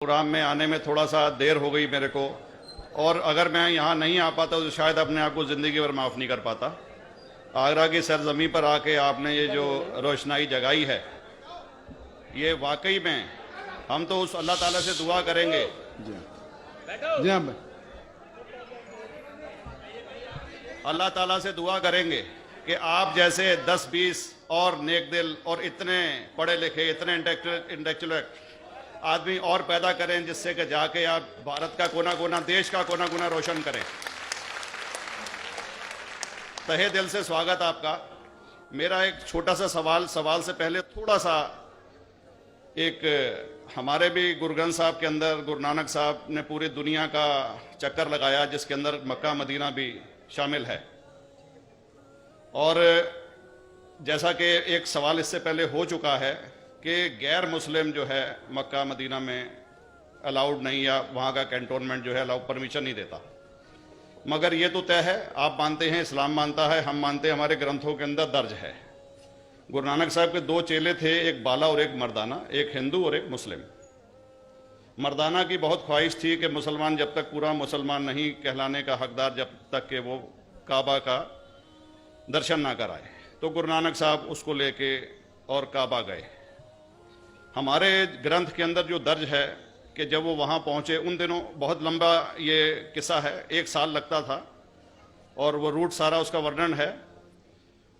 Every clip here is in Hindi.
प्रोग्राम में आने में थोड़ा सा देर हो गई मेरे को, और अगर मैं यहाँ नहीं आ पाता तो शायद अपने आप को ज़िंदगी भर माफ़ नहीं कर पाता। आगरा की सरजमी पर आके आपने ये जो रोशनाई जगाई है, ये वाकई में हम तो उस अल्लाह ताला से दुआ करेंगे। जी हाँ। अल्लाह ताला से दुआ करेंगे कि आप जैसे 10-20 और नेक दिल और इतने पढ़े लिखे, इतने इंटेलेक्चुअल आदमी और पैदा करें, जिससे कि जाके आप भारत का कोना कोना, देश का कोना कोना रोशन करें। तहे दिल से स्वागत आपका। मेरा एक छोटा सा सवाल से पहले थोड़ा सा, एक हमारे भी गुरु ग्रंथ साहब के अंदर गुरु नानक साहब ने पूरी दुनिया का चक्कर लगाया, जिसके अंदर मक्का मदीना भी शामिल है। और जैसा कि एक सवाल इससे पहले हो चुका है कि गैर मुस्लिम जो है मक्का मदीना में अलाउड नहीं, या वहाँ का कैंटोनमेंट जो है अलाउ परमिशन नहीं देता। मगर ये तो तय है, आप मानते हैं, इस्लाम मानता है, हम मानते हैं, हमारे ग्रंथों के अंदर दर्ज है। गुरु नानक साहब के 2 चेले थे, एक बाला और एक मर्दाना, एक हिंदू और एक मुस्लिम। मर्दाना की बहुत ख्वाहिश थी कि मुसलमान जब तक पूरा मुसलमान नहीं कहलाने का हकदार, जब तक कि वो काबा का दर्शन ना कराए, तो गुरु नानक साहब उसको लेके और काबा गए। हमारे ग्रंथ के अंदर जो दर्ज है कि जब वो वहाँ पहुँचे, उन दिनों बहुत लंबा ये किस्सा है, 1 साल लगता था, और वो रूट सारा उसका वर्णन है।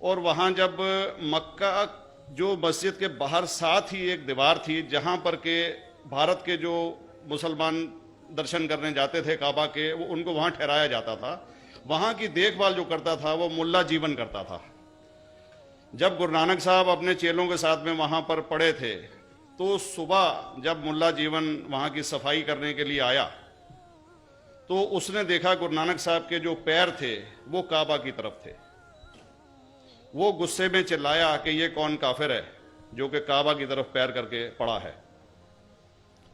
और वहाँ जब मक्का, जो मस्जिद के बाहर साथ ही एक दीवार थी, जहाँ पर के भारत के जो मुसलमान दर्शन करने जाते थे काबा के, वो उनको वहाँ ठहराया जाता था। वहाँ की देखभाल जो करता था वो मुल्ला जीवन करता था। जब गुरु नानक साहब अपने चेलों के साथ में वहाँ पर पड़े थे, तो सुबह जब मुल्ला जीवन वहाँ की सफाई करने के लिए आया, तो उसने देखा गुरु नानक साहब के जो पैर थे वो काबा की तरफ थे। वो गुस्से में चिल्लाया कि ये कौन काफिर है जो कि काबा की तरफ पैर करके पड़ा है,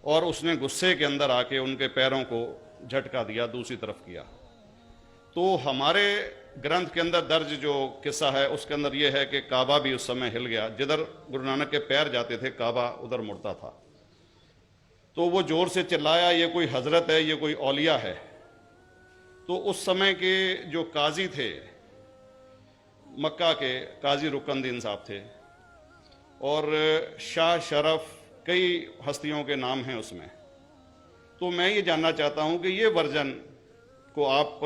और उसने गुस्से के अंदर आके उनके पैरों को झटका दिया, दूसरी तरफ किया। तो हमारे ग्रंथ के अंदर दर्ज जो किस्सा है उसके अंदर यह है कि काबा भी उस समय हिल गया, जिधर गुरु नानक के पैर जाते थे काबा उधर मुड़ता था। तो वो जोर से चिल्लाया, ये कोई हजरत है, ये कोई औलिया है। तो उस समय के जो काजी थे मक्का के, काजी रुकनुद्दीन साहब थे, और शाह शरफ, कई हस्तियों के नाम हैं उसमें। तो मैं ये जानना चाहता हूं कि ये वर्जन को आप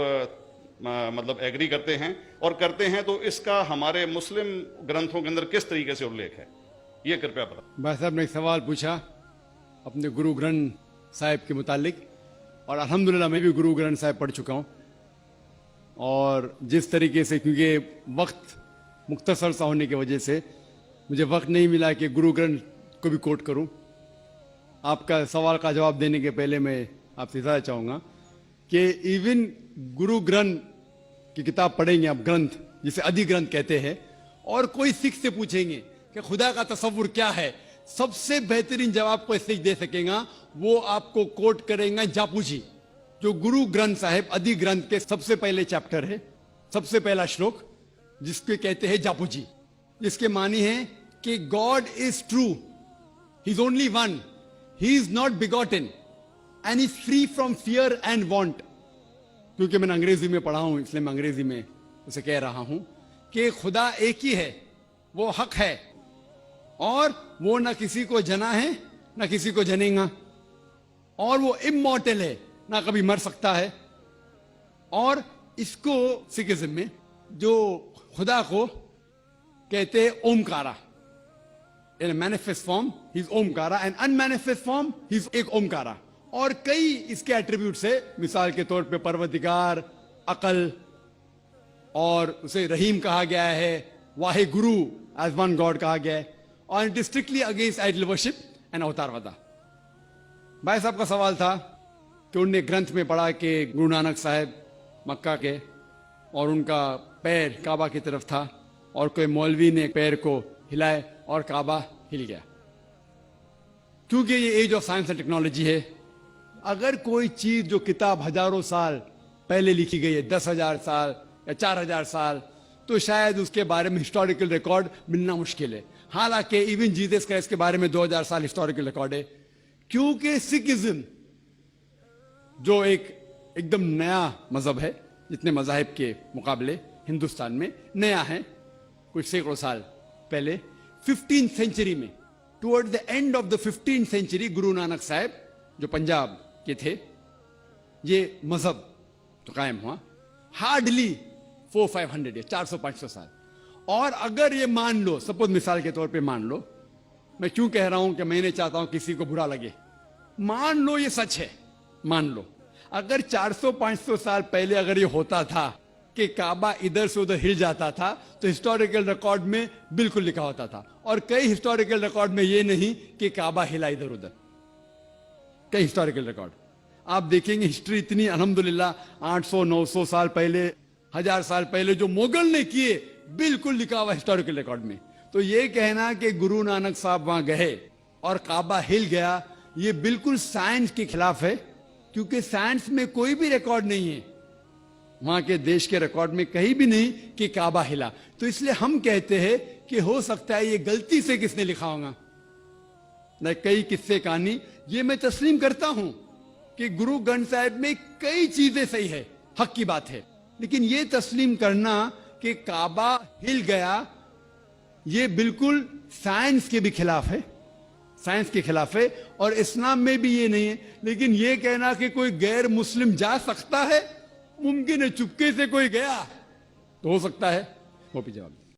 मतलब एग्री करते हैं, और करते हैं तो इसका हमारे मुस्लिम ग्रंथों के अंदर किस तरीके से उल्लेख है, ये कृपया बताएं। भाई साहब ने एक सवाल पूछा अपने गुरु ग्रंथ साहिब के मुतालिक, और अल्हम्दुलिल्लाह मैं भी गुरु ग्रंथ साहिब पढ़ चुका हूँ। और जिस तरीके से, क्योंकि वक्त मुख्तसर सा होने की वजह से मुझे वक्त नहीं मिला कि गुरु ग्रंथ को भी कोट करूं। आपका सवाल का जवाब देने के पहले मैं आपसे ज़्यादा चाहूँगा कि इवन गुरु ग्रंथ की किताब पढ़ेंगे आप, ग्रंथ जिसे आदि ग्रंथ कहते हैं, और कोई सिख से पूछेंगे कि खुदा का तसव्वुर क्या है, सबसे बेहतरीन जवाब कोई सिख दे सकेगा, वो आपको कोट करेंगे जापू जी, जो गुरु ग्रंथ साहिब आदि ग्रंथ के सबसे पहले चैप्टर है, सबसे पहला श्लोक, जिसके कहते हैं जापू जी, जिसके मानी है कि God is true, he is only one, he is not begotten and is free from fear and want. क्योंकि मैंने अंग्रेजी में पढ़ा हूं, इसलिए मैं अंग्रेजी में उसे कह रहा हूं कि खुदा एक ही है, वो हक है, और वो ना किसी को जना है ना किसी को जनेगा, और वो इमॉर्टल है, ना कभी मर सकता है। और इसको सिखिज्म में जो खुदा को कहते हैं Omkara, in manifest form he is Omkara, and unmanifest form he is एक ओमकारा। और कई इसके एट्रीब्यूट्स है, मिसाल के तौर पे परवरदिगार, अकल, और उसे रहीम कहा गया है, Wahe Guru as one God कहा गया है, और it is strictly against idol worship and अवतारवादा। भाई साहब का सवाल था कि उनने ग्रंथ में पढ़ा कि गुरु नानक साहब मक्का के, और उनका पैर काबा की तरफ था, और कोई मौलवी ने पैर को हिलाए और काबा हिल गया। क्योंकि ये age of science and technology है, अगर कोई चीज जो किताब हजारों साल पहले लिखी गई है, 10,000 साल या 4,000 साल, तो शायद उसके बारे में हिस्टोरिकल रिकॉर्ड मिलना मुश्किल है। हालांकि इवन जीसस क्राइस्ट के बारे में 2000 साल हिस्टोरिकल रिकॉर्ड है क्योंकि सिखिज्म जो एक एकदम नया मजहब है, जितने मजाहिब के मुकाबले हिंदुस्तान में नया है, कुछ सैकड़ों साल पहले 15th सेंचुरी में, toward the end of the 15th century, Guru Nanak साहब जो पंजाब के थे, ये मजहब तो कायम हुआ हार्डली 400-500 या 400-500 साल। और अगर ये मान लो, सपोज मिसाल के तौर पे मान लो, मैं क्यों कह रहा हूं कि मैं नहीं चाहता हूं किसी को बुरा लगे, मान लो ये सच है, मान लो अगर 400-500 साल पहले अगर ये होता था कि काबा इधर से उधर हिल जाता था, तो हिस्टोरिकल रिकॉर्ड में बिल्कुल लिखा होता था। और कई हिस्टोरिकल रिकॉर्ड में ये नहीं कि काबा हिला इधर उधर, कई हिस्टोरिकल रिकॉर्ड आप देखेंगे। हिस्ट्री इतनी अल्हम्दुलिल्लाह 800-900 साल पहले, 1000 साल पहले जो मुगल ने किए, बिल्कुल लिखा हुआ हिस्टोरिकल रिकॉर्ड में। तो ये कहना कि गुरु नानक साहब वहां गए और काबा हिल गया, ये बिल्कुल साइंस के खिलाफ है, क्योंकि साइंस में कोई भी रिकॉर्ड नहीं है, वहां के देश के रिकॉर्ड में कहीं भी नहीं कि काबा हिला। तो इसलिए हम कहते हैं कि हो सकता है ये गलती से किसने लिखा होगा, न कई किस्से कहानी। ये मैं तस्लीम करता हूं कि गुरु ग्रंथ साहिब में कई चीजें सही है, हक की बात है, लेकिन ये तस्लीम करना कि काबा हिल गया, ये बिल्कुल साइंस के भी खिलाफ है, साइंस के खिलाफ है। और इस्लाम में भी ये नहीं है। लेकिन ये कहना कि कोई गैर मुस्लिम जा सकता है, मुमकिन है, चुपके से कोई गया तो हो सकता है। वो भी जवाब